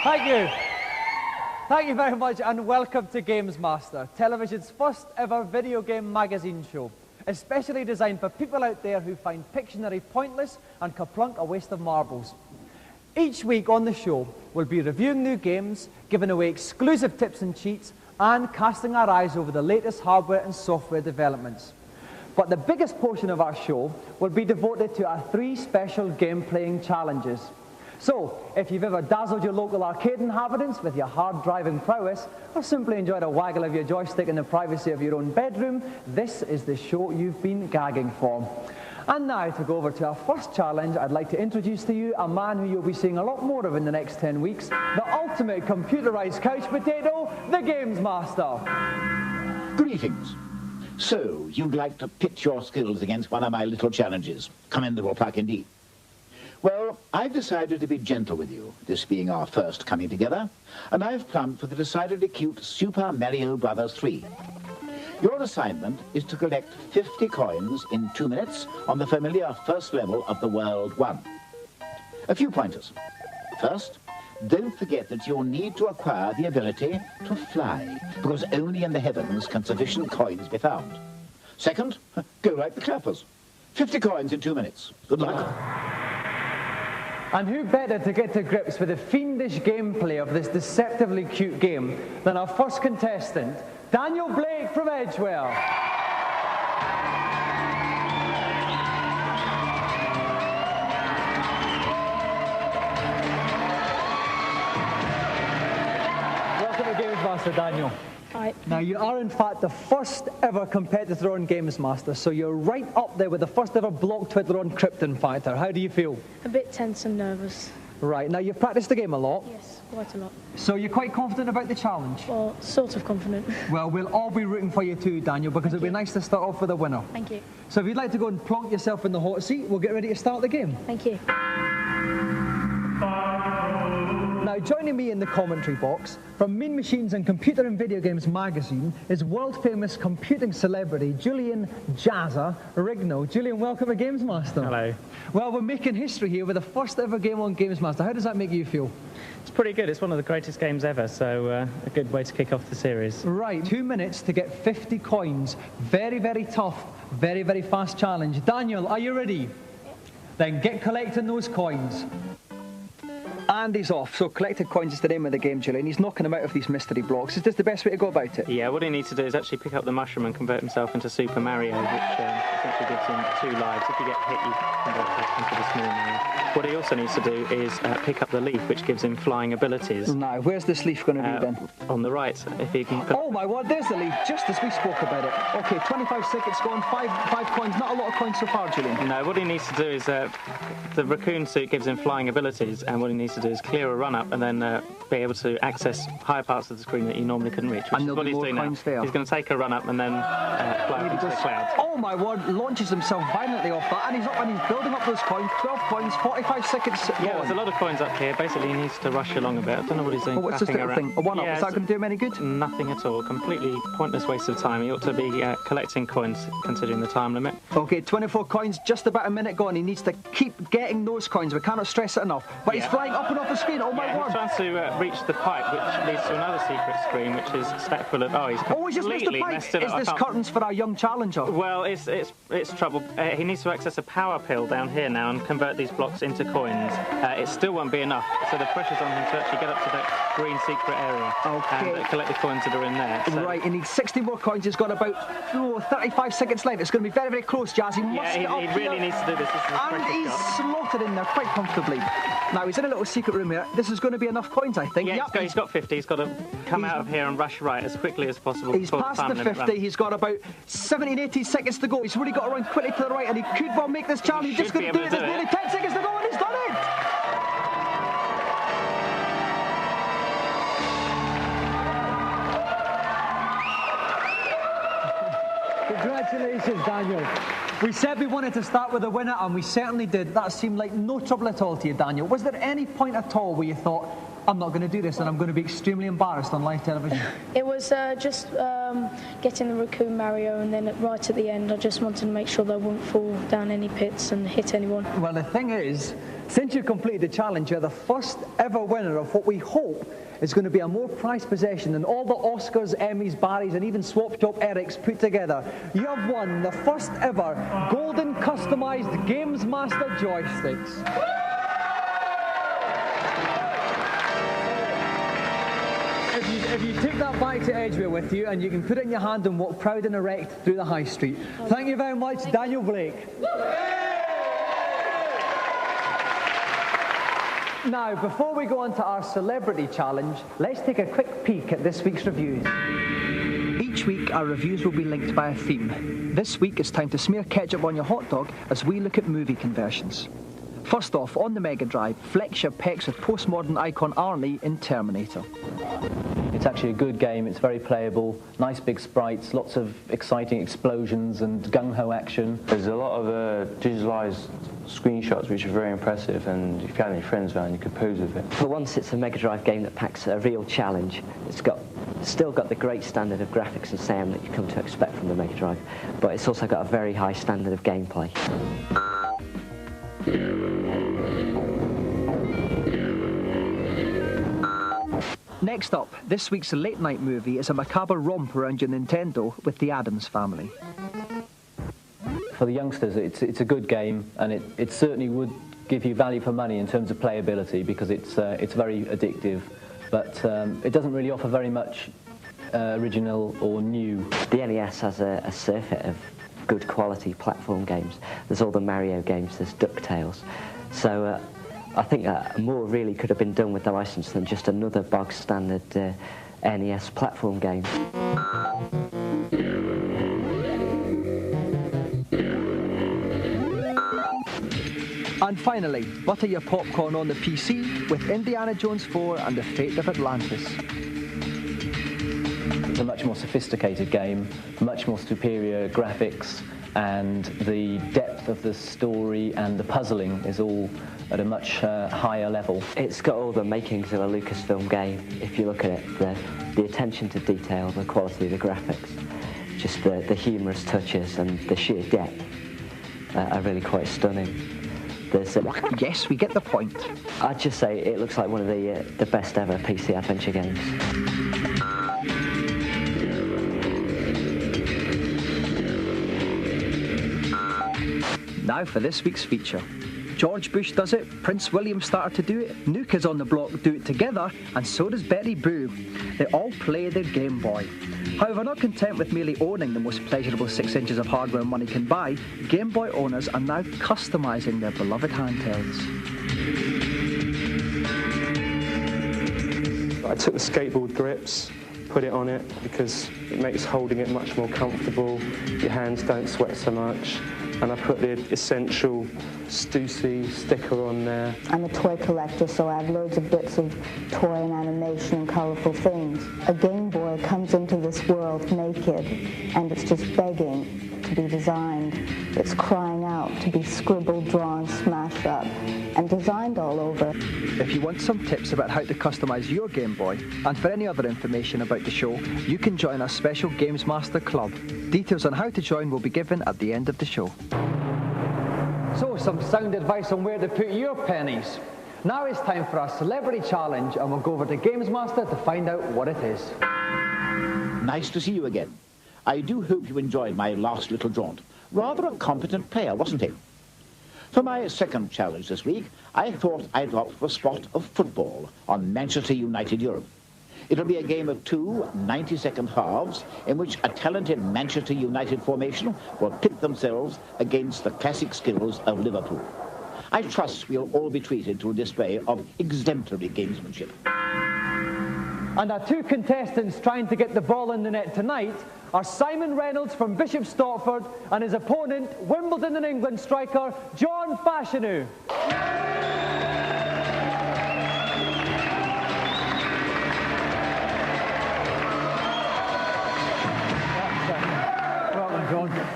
Thank you. Thank you very much and welcome to Gamesmaster, television's first ever video game magazine show, especially designed for people out there who find Pictionary pointless and Kerplunk a waste of marbles. Each week on the show, we'll be reviewing new games, giving away exclusive tips and cheats, and casting our eyes over the latest hardware and software developments. But the biggest portion of our show will be devoted to our 3 special game-playing challenges. So, if you've ever dazzled your local arcade inhabitants with your hard-driving prowess, or simply enjoyed a waggle of your joystick in the privacy of your own bedroom, this is the show you've been gagging for. And now, to go over to our first challenge, I'd like to introduce to you a man who you'll be seeing a lot more of in the next 10 weeks, the ultimate computerized couch potato, the Gamesmaster. Greetings. So, you'd like to pit your skills against one of my little challenges. Commendable pluck indeed. Well, I've decided to be gentle with you, this being our first coming together, and I've plumbed for the decidedly cute Super Mario Bros. 3. Your assignment is to collect 50 coins in 2 minutes on the familiar first level of the World 1. A few pointers. First, don't forget that you'll need to acquire the ability to fly, because only in the heavens can sufficient coins be found. Second, go like the clappers. 50 coins in 2 minutes. Good luck. And who better to get to grips with the fiendish gameplay of this deceptively cute game than our first contestant, Daniel Blake from Edgewell. Welcome to Gamesmaster, Daniel. Hi. Now, you are, in fact, the first ever competitor on Gamesmaster, so you're right up there with the first ever block twiddler on Krypton Factor. How do you feel? A bit tense and nervous. Right, now you've practiced the game a lot. Yes, quite a lot. So you're quite confident about the challenge? Well, sort of confident. Well, we'll all be rooting for you too, Daniel, because it'd be nice to start off with a winner. Thank you. So if you'd like to go and plonk yourself in the hot seat, we'll get ready to start the game. Thank you. Now, joining me in the commentary box, from Mean Machines and Computer and Video Games magazine, is world-famous computing celebrity Julian Jazza Rigno. Julian, welcome to Gamesmaster. Hello. Well, we're making history here with the first ever game on Gamesmaster. How does that make you feel? It's pretty good. It's one of the greatest games ever, so a good way to kick off the series. Right, 2 minutes to get 50 coins. Very, very tough, very, very fast challenge. Daniel, are you ready? Then get collecting those coins. And he's off. So collected coins is the name of the game, Julian. He's knocking them out of these mystery blocks. Is this the best way to go about it? Yeah, what he needs to do is actually pick up the mushroom and convert himself into Super Mario, which essentially gives him 2 lives. If you get hit, you convert back into the small Mario. What he also needs to do is pick up the leaf, which gives him flying abilities. Now, where's this leaf going to be then? On the right, if he can... Oh my word, there's the leaf, just as we spoke about it. Okay, 25 seconds gone, five coins. Not a lot of coins so far, Julian. No, what he needs to do is... the raccoon suit gives him flying abilities, and what he needs to do is clear a run-up and then be able to access higher parts of the screen that you normally couldn't reach, which is what he's doing now. There. He's going to take a run-up and then fly up into the clouds. Oh my word, launches himself violently off that, and he's up and he's building up those coins. 12 coins, 45 seconds. Yeah, there's a lot of coins up here. Basically, he needs to rush along a bit. I don't know what he's doing. Oh, what's this little thing? A one-up? Yeah, is that going to do him any good? Nothing at all. Completely pointless waste of time. He ought to be collecting coins, considering the time limit. Okay, 24 coins, just about a minute gone. He needs to keep getting those coins. We cannot stress it enough. But he's flying up and off the screen. Oh my word. He's trying to reach the pipe, which leads to another secret screen, which is stacked full of... Oh, he's completely messed it up. Is this curtains for our young challenger? Well, it's trouble. He needs to access a power pill down here now and convert these blocks into coins. It still won't be enough, so the pressure's on him to actually get up to that green secret area and collect the coins that are in there. So. Right, he needs 60 more coins. He's got about 35 seconds left. It's going to be very, very close, Jazz. He must get up he really needs to do this. And he's slotted in there quite comfortably. Now, he's in a little secret room here. This is going to be enough coins, I think. Yeah, he's got 50. He's got to come out of here and rush right as quickly as possible. He's past the 50. He's got about 17, 18 seconds to go. He's really got to run quickly to the right, and he could well make this challenge. He's just going to do it. There's nearly 10 seconds to go, and he's done it! Congratulations, Daniel. We said we wanted to start with a winner, and we certainly did. That seemed like no trouble at all to you, Daniel. Was there any point at all where you thought, I'm not going to do this and I'm going to be extremely embarrassed on live television? It was just getting the raccoon Mario, and then right at the end I just wanted to make sure that I wouldn't fall down any pits and hit anyone. Well, the thing is, Since you completed the challenge, you're the first ever winner of what we hope is going to be a more prized possession than all the Oscars, Emmys, Barrys, and even Swap Shop Erics put together. You have won the first ever golden customised Gamesmaster joysticks. If you take that back to Edgware with you, and you can put it in your hand and walk proud and erect through the high street. Thank you very much, Daniel Blake. Now, before we go on to our celebrity challenge, let's take a quick peek at this week's reviews. Each week, our reviews will be linked by a theme. This week, it's time to smear ketchup on your hot dog as we look at movie conversions. First off, on the Mega Drive, flex your pecs with postmodern icon Arnie in Terminator. It's actually a good game, it's very playable, nice big sprites, lots of exciting explosions and gung-ho action. There's a lot of digitalised screenshots which are very impressive, and if you had any friends around you could pose with it. For once, it's a Mega Drive game that packs a real challenge. It's still got the great standard of graphics and sound that you come to expect from the Mega Drive, but it's also got a very high standard of gameplay. Next up, this week's late night movie is a macabre romp around your Nintendo with the Addams Family. For the youngsters, it's a good game, and it certainly would give you value for money in terms of playability, because it's very addictive, but it doesn't really offer very much original or new. The NES has a surfeit of good quality platform games. There's all the Mario games, there's DuckTales. So I think more really could have been done with the license than just another bog standard NES platform game. And finally, butter your popcorn on the PC with Indiana Jones 4 and the Fate of Atlantis. It's a much more sophisticated game, much more superior graphics, and the depth of the story and the puzzling is all at a much higher level. It's got all the makings of a Lucasfilm game. If you look at it, the attention to detail, the quality of the graphics, just the humorous touches and the sheer depth are really quite stunning. Yes, we get the point. I'd just say it looks like one of the best ever PC adventure games. Now for this week's feature. George Bush does it, Prince William started to do it, New Kids on the Block do it together, and so does Betty Boo. They all play their Game Boy. However, not content with merely owning the most pleasurable 6 inches of hardware money can buy, Game Boy owners are now customising their beloved handhelds. I took the skateboard grips, put it on it because it makes holding it much more comfortable, your hands don't sweat so much, and I put the essential Stussy sticker on there. I'm a toy collector, so I have loads of bits of toy and animation and colourful things. A Game Boy comes into this world naked, and it's just begging to be designed. It's crying out to be scribbled, drawn, smashed up, and designed all over. If you want some tips about how to customise your Game Boy, and for any other information about the show, you can join our special Gamesmaster Club. Details on how to join will be given at the end of the show. So, some sound advice on where to put your pennies. Now it's time for our celebrity challenge, and we'll go over to Gamesmaster to find out what it is. Nice to see you again. I do hope you enjoyed my last little jaunt. Rather a competent player, wasn't he? For my second challenge this week, I thought I'd opt for a spot of football on Manchester United Europe. It'll be a game of 2 90-second halves in which a talented Manchester United formation will pit themselves against the classic skills of Liverpool. I trust we'll all be treated to a display of exemplary gamesmanship. And our 2 contestants trying to get the ball in the net tonight are Simon Reynolds from Bishop Stortford and his opponent, Wimbledon and England striker, John Fashanu. Welcome, John.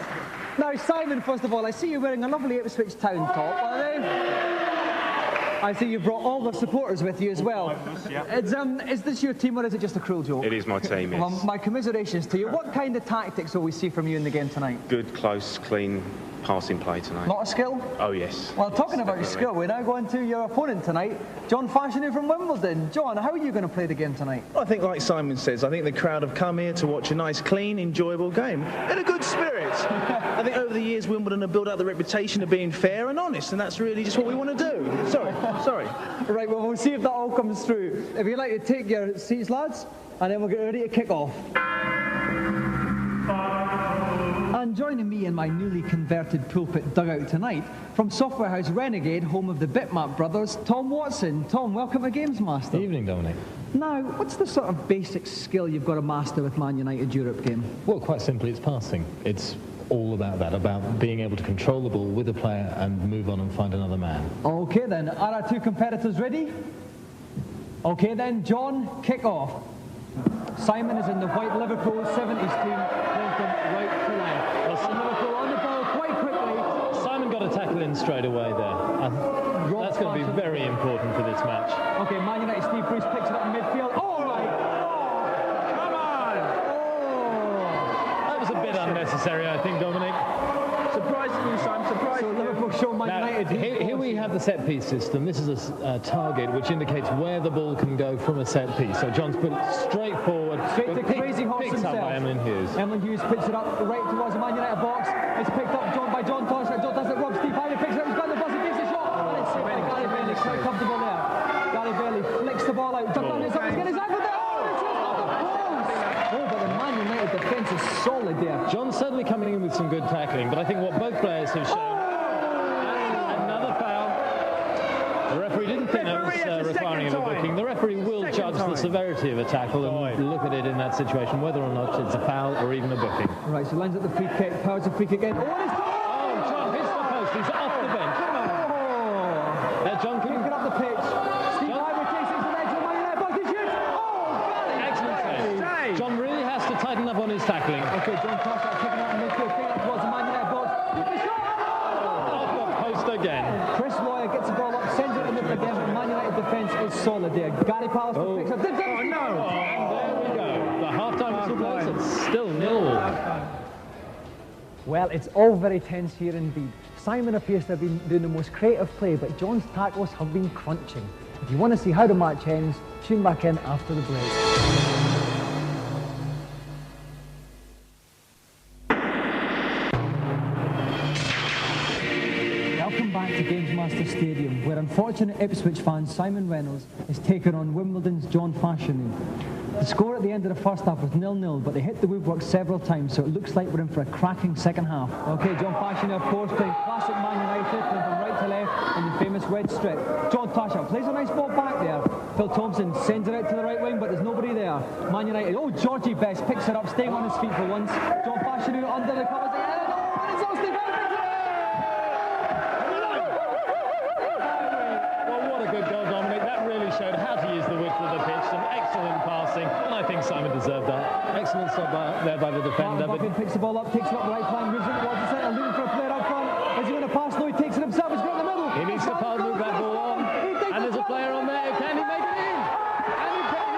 Now, Simon, first of all, I see you wearing a lovely Ipswich Town top, are they? I see you brought all the supporters with you as well. Yeah. Is this your team or is it just a cruel joke? It is my team, yes. Well, my commiserations to you. What kind of tactics will we see from you in the game tonight? Good, close, clean passing play tonight. Lot of skill? Oh, yes. Well, talking about skill, we're now going to your opponent tonight, John Fashanu from Wimbledon. John, how are you going to play the game tonight? I think, like Simon says, I think the crowd have come here to watch a nice, clean, enjoyable game in a good spirit. I think over the years, Wimbledon have built up the reputation of being fair and honest, and that's really just what we want to do. Sorry. Right, well, we'll see if that all comes through. If you'd like to take your seats, lads, and then we'll get ready to kick off. And joining me in my newly converted pulpit dugout tonight, from Software House Renegade, home of the Bitmap brothers, Tom Watson. Tom, welcome to Gamesmaster. Good evening, Dominic. Now, what's the sort of basic skill you've got to master with Man United Europe game? Well, quite simply, it's passing. It's all about that, about being able to control the ball with a player and move on and find another man. Okay then, are our two competitors ready? Okay then, John, kick off. Simon is in the white Liverpool 70s team, playing from right to left. And Liverpool on the ball quite quickly. Simon got a tackle in straight away there. That's going to be very important for this match. Okay, Man United Steve Bruce picks it up in midfield. Oh my God! Come on! Oh! That was a bit unnecessary, I think, Dominic. Surprising you, Simon, surprising you. So Liverpool show Man United. Here we have the set piece system. This is a target which indicates where the ball can go from a set piece. So John's put it straight forward. Straight to Crazy Horse picks himself. Up by Emlyn Hughes. Emlyn Hughes picks it up right towards the Man United box. It's picked up by John Tosh. John does it. Rob Steve Howley picks it up. He's got the buzzer, takes the shot. And it's hit by Gary Bailey. Quite comfortable there. Gary Bailey flicks the ball out. John Tosh is up. He's getting his ankle there. Oh, but the Man United defence is solid there. John's certainly coming in with some good tackling, but I think what both players have shown. Another foul. The referee didn't think it was requiring of a booking. The referee will judge the severity of a tackle and look at it in that situation, whether or not it's a foul or even a booking. Right, so lines at the free kick, powers the free kick again. John hits the post. He's off the bench. John can get up the pitch. Steve Ivor takes it to the edge of the Man United box. He shoots. Oh, excellent save. John really has to tighten up on his tackling. Okay, John Tosh kicking out in midfield, kicking up towards the Man United box. Off the post again. Chris Lawyer gets the ball up, sends it in the again, but Man United defence is solid there. Gary Pallister picks up. Oh no! And there we go. The half-time whistle blows. It's still 0. Well, it's all very tense here indeed. Simon appears to have been doing the most creative play, but John's tackles have been crunching. If you want to see how the match ends, tune back in after the break. Welcome back to Gamesmaster Stadium, where unfortunate Ipswich fan Simon Reynolds is taking on Wimbledon's John Fashanu. The score at the end of the first half was 0-0, but they hit the woodwork several times, so it looks like we're in for a cracking second half. Okay, John Fashanu, of course, playing classic Man United, playing from right to left in the famous red strip. John Tasha plays a nice ball back there. Phil Thompson sends it out to the right wing, but there's nobody there. Man United, oh, Georgie Best picks it up, staying on his feet for once. John Fashanu under the covers again. Oh, it's all Steve Good goal, Dominic. That really showed how to use the width of the pitch. Some excellent passing, and I think Simon deserved that. Excellent stop there by the defender. Buffett picks the ball up, takes it up the right flank, moves it towards the centre, looking for a player up front. Is he going to pass? No, he takes it himself. He's got in the middle. He needs to move that ball on. And there's a player on there. Can he make it in? And he can.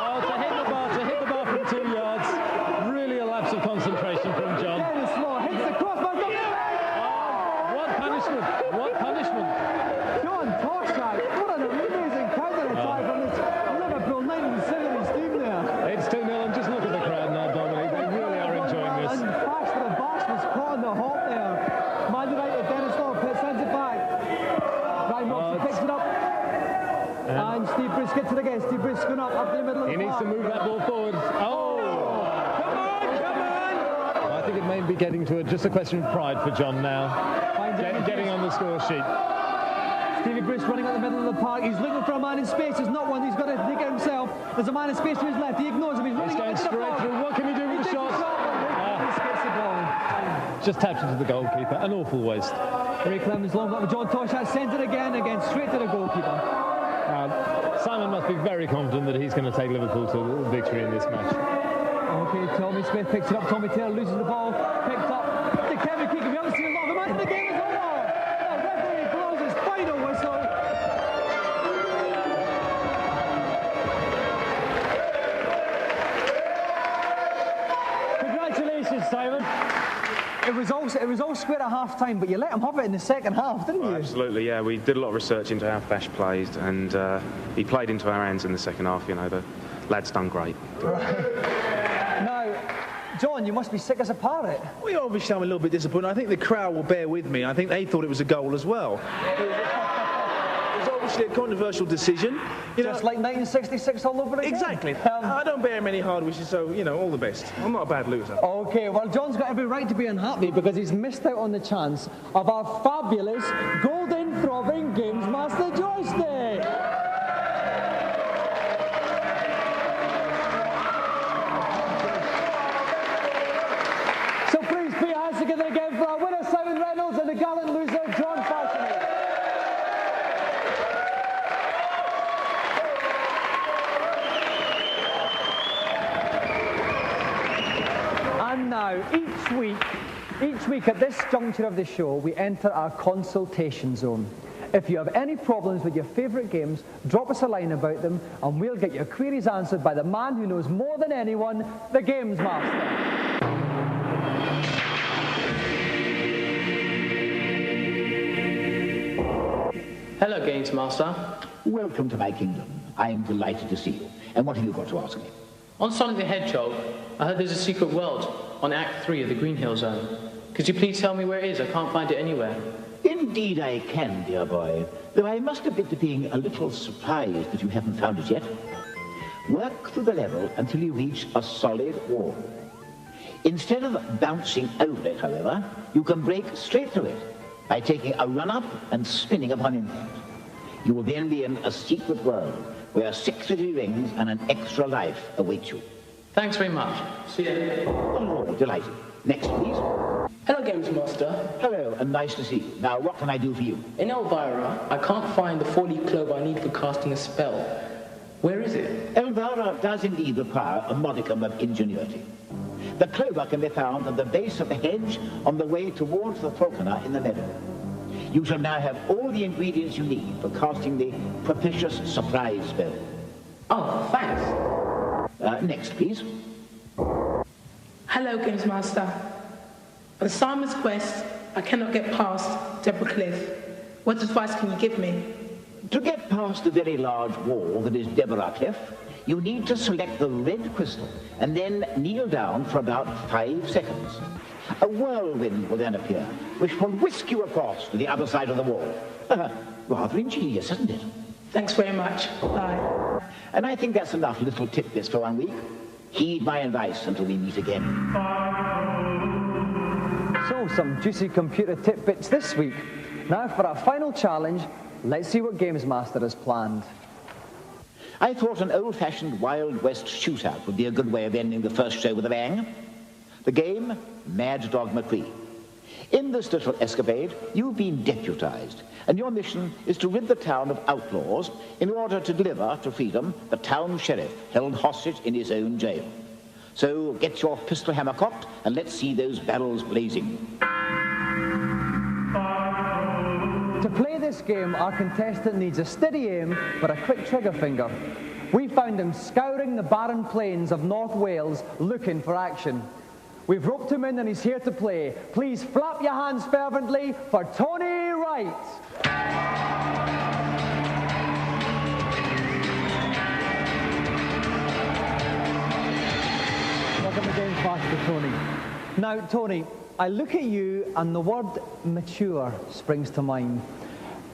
Oh, to hit the bar from 2 yards. Really a lapse of concentration from John. Dennis Law hits the crossbar. What punishment? John Torshak, what an amazing counter-attack from this Liverpool 1970s team there. It's 2-0, and just look at the crowd now, Dominic. They really are enjoying this. And Baxter and Bash was caught on the halt there. Man United, Dennis Law sends it back. Ryan Robson picks it up. And Steve Bruce gets it again. Steve Bruce going up to the middle of the park. He needs to move that ball forward. Oh! Come on! I think it may be getting to just a question of pride for John now. Getting on the score sheet. Stevie Bruce running at the middle of the park. He's looking for a man in space. There's not one. He's got to take it himself. There's a man in space to his left. He ignores him. He's running going straight through. What can he do with the shot? He skips the ball. Just tapped into the goalkeeper. An awful waste. Ray Clemens long up with John Toshat. Sends it again, straight to the goalkeeper. Simon must be very confident that he's going to take Liverpool to victory in this match. Okay, Tommy Smith picks it up. Tommy Taylor loses the ball. Picked up to Kevin Keegan. We haven't seen a lot of him in the game as well. The referee blows his final whistle. Congratulations, Simon. it was all square at half time, but you let him have it in the second half, didn't you? Absolutely, yeah. We did a lot of research into how Bash plays, and he played into our hands in the second half. You know, the lad's done great. Now, John, you must be sick as a parrot. Well, obviously I'm a little bit disappointed. I think the crowd will bear with me. I think they thought it was a goal as well. It was obviously a controversial decision. Just like 1966 all over again. Exactly. I don't bear him any hard wishes, so, you know, all the best. I'm not a bad loser. Okay, well, John's got every right to be unhappy because he's missed out on the chance of our fabulous golden throbbing Gamesmaster joystick. So please put your hands together again for our winner, Simon Reynolds, and the gallant loser, John Farshini. And now, each week at this juncture of the show, we enter our consultation zone. If you have any problems with your favourite games, drop us a line about them, and we'll get your queries answered by the man who knows more than anyone, the Games Master. Hello, Games Master. Welcome to my kingdom. I am delighted to see you. And what have you got to ask me? On Sonic the Hedgehog, I heard there's a secret world on Act 3 of the Green Hill Zone. Could you please tell me where it is? I can't find it anywhere. Indeed I can, dear boy. Though I must admit to being a little surprised that you haven't found it yet. Work through the level until you reach a solid wall. Instead of bouncing over it, however, you can break straight through it by taking a run-up and spinning upon impact. You will then be in a secret world where 6 little rings and an extra life await you. Thanks very much. See you. Oh, delighted. Next, please. Hello, Games Master. Hello, and nice to see you. Now, what can I do for you? In Elvira, I can't find the 4-leaf clover I need for casting a spell. Where is it? Elvira does indeed require a modicum of ingenuity. The clover can be found at the base of the hedge on the way towards the falconer in the meadow. You shall now have all the ingredients you need for casting the propitious surprise spell. Oh, thanks. Next, please. Hello, Games Master. On Simon's quest, I cannot get past Deborah Cliff. What advice can you give me? To get past the very large wall that is Deborah Cliff, you need to select the red crystal and then kneel down for about 5 seconds. A whirlwind will then appear, which will whisk you across to the other side of the wall. Rather ingenious, isn't it? Thanks very much. Bye. And I think that's enough little tidbits for 1 week. Heed my advice until we meet again. So, some juicy computer tidbits this week. Now for our final challenge, let's see what Games Master has planned. I thought an old-fashioned Wild West shootout would be a good way of ending the first show with a bang. The game, Mad Dog McCree. In this little escapade, you've been deputized, and your mission is to rid the town of outlaws in order to deliver to freedom the town sheriff held hostage in his own jail. So get your pistol hammer cocked, and let's see those barrels blazing. To play this game, our contestant needs a steady aim but a quick trigger finger. We found him scouring the barren plains of North Wales looking for action. We've roped him in and he's here to play. Please flap your hands fervently for Tony Wright. Welcome to Games Master, Tony. Now, Tony, I look at you and the word mature springs to mind.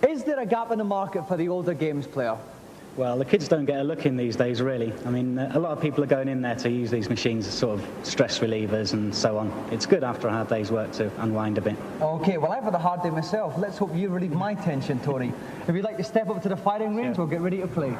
Is there a gap in the market for the older games player? Well, the kids don't get a look in these days, really. I mean, a lot of people are going in there to use these machines as sort of stress relievers and so on. It's good after a hard day's work to unwind a bit. Okay, well, I've had a hard day myself. Let's hope you relieve my tension, Tony. If you'd like to step up to the firing range, we'll get ready to play.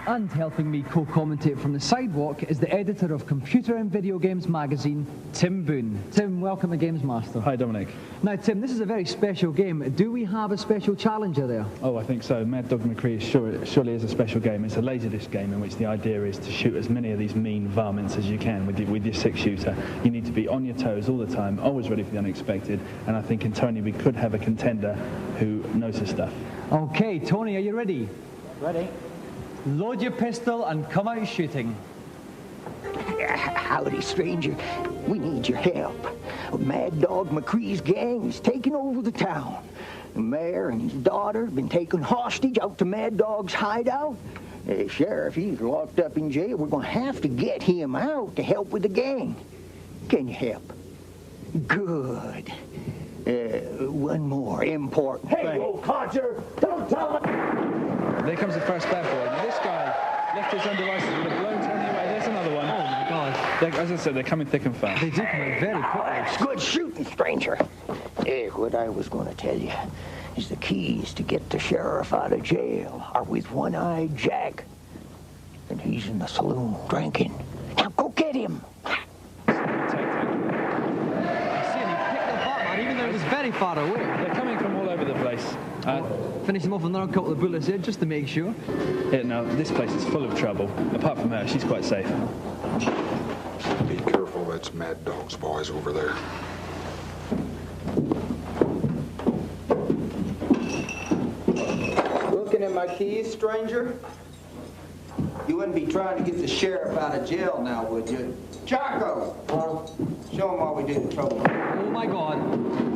And helping me co-commentate from the sidewalk is the editor of Computer and Video Games magazine, Tim Boone. Tim, welcome to Games Master. Hi, Dominic. Now, Tim, this is a very special game. Do we have a special challenger there? Oh, I think so. Mad Dog McCree surely is a special game. It's a laserdisc game in which the idea is to shoot as many of these mean varmints as you can with your 6-shooter. You need to be on your toes all the time, always ready for the unexpected. And I think in Tony we could have a contender who knows his stuff. Okay, Tony, are you ready? Ready. Load your pistol and come out shooting. Howdy, stranger. We need your help. Mad Dog McCree's gang is taking over the town. The mayor and his daughter have been taken hostage out to Mad Dog's hideout. Sheriff, he's locked up in jail. We're going to have to get him out to help with the gang. Can you help? Good. One more important thing. Hey, old codger, don't tell me. There comes the first bad boy. Now, this guy left his own devices with a blown Tony away. There's another one. Oh, my God. As I said, they're coming thick and fast. They do come in very quickly. It's good shooting, stranger. What I was going to tell you is the keys to get the sheriff out of jail are with One-Eyed Jack. And he's in the saloon drinking. Now go get him. Even though it was very far away. They're coming from all over the place. Finish them off with another couple of bullets here, just to make sure. Yeah, now, this place is full of trouble. Apart from her, she's quite safe. Be careful, that's Mad Dog's boys over there. Looking at my keys, stranger? You wouldn't be trying to get the sheriff out of jail now, would you? Chaco! Show him what we did in trouble. Oh, my God.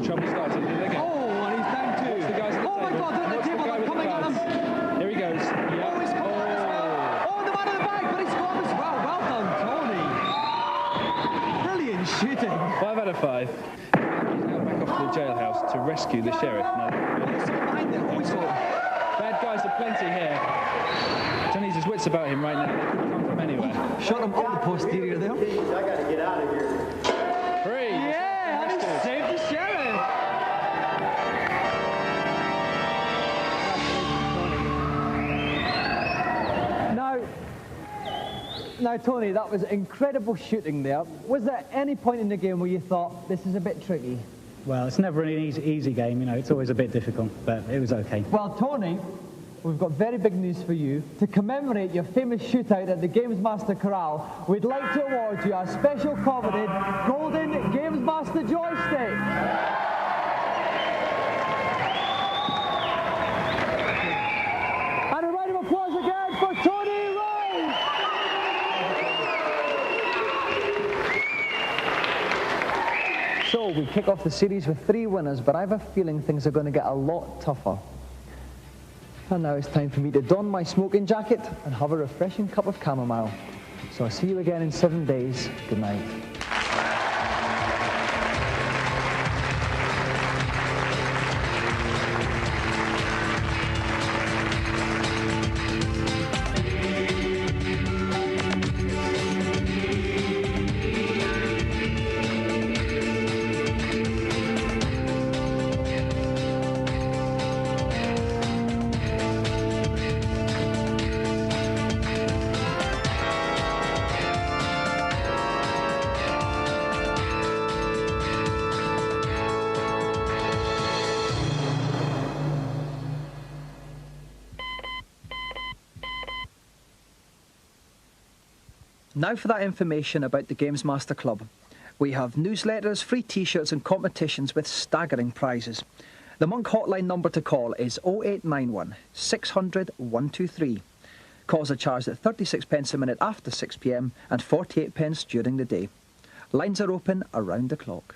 Trouble started again. Oh, and he's down too. The guys at the oh, my God, they're at the table. They're coming at him. Here he goes. Yeah. Oh, he's coming as well. Oh, the man in the back, but he's gone as well. Well done, Tony. Brilliant shooting. 5 out of 5. He's now back off to the jailhouse to rescue the sheriff. Now, bad guys are plenty here. Johnny's his wits about him right now. They could come from anywhere. Shot him up the posterior there. I gotta get out of here. Free. Yeah, and he saved the sheriff. Now, Tony, that was incredible shooting there. Was there any point in the game where you thought, this is a bit tricky? Well, it's never an easy game, you know. It's always a bit difficult, but it was okay. Well, Tony, we've got very big news for you. To commemorate your famous shootout at the Gamesmaster Corral, we'd like to award you a special coveted golden Gamesmaster joystick. And a round of applause again for Tony Rose! So we kick off the series with 3 winners, but I have a feeling things are going to get a lot tougher. And now it's time for me to don my smoking jacket and have a refreshing cup of chamomile. So I'll see you again in 7 days. Good night. Now for that information about the Gamesmaster Club. We have newsletters, free t-shirts and competitions with staggering prizes. The Monk hotline number to call is 0891 600 123. Calls are charged at 36 pence a minute after 6 p.m. and 48 pence during the day. Lines are open around the clock.